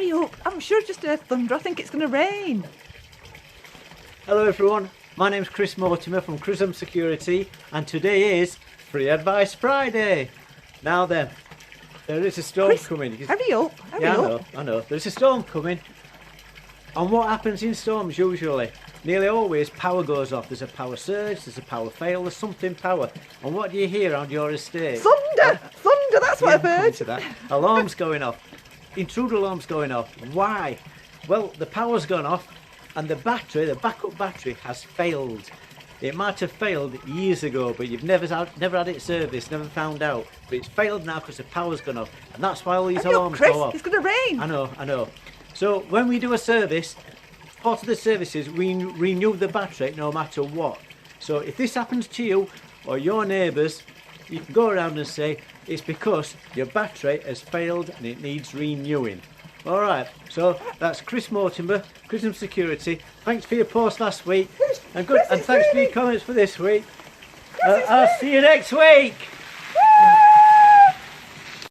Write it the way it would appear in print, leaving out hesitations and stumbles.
Hurry up. I'm sure just a thunder. I think it's going to rain. Hello everyone, my name's Chris Mortimer from Crism Security, and today is Free Advice Friday. Now then, there is a storm coming. Hurry up. Hurry up. I know. There's a storm coming. And what happens in storms usually? Nearly always power goes off. There's a power surge, there's a power fail, there's something power. And what do you hear around your estate? Thunder! Thunder, that's what I've heard. To that. Alarms going off. Intruder alarms going off. Why? Well, the power's gone off and the battery, the backup battery, has failed. It might have failed years ago, but you've never had it serviced, never found out. But it's failed now because the power's gone off. And that's why all these alarms Chris, go off. It's going to rain. I know. So when we do a service, part of the services, we renew the battery no matter what. So if this happens to you or your neighbours, you can go around and say it's because your battery has failed and it needs renewing. Alright, so that's Chris Mortimer, Crism Security. Thanks for your post last week and thanks for your comments for this week. I'll see you next week.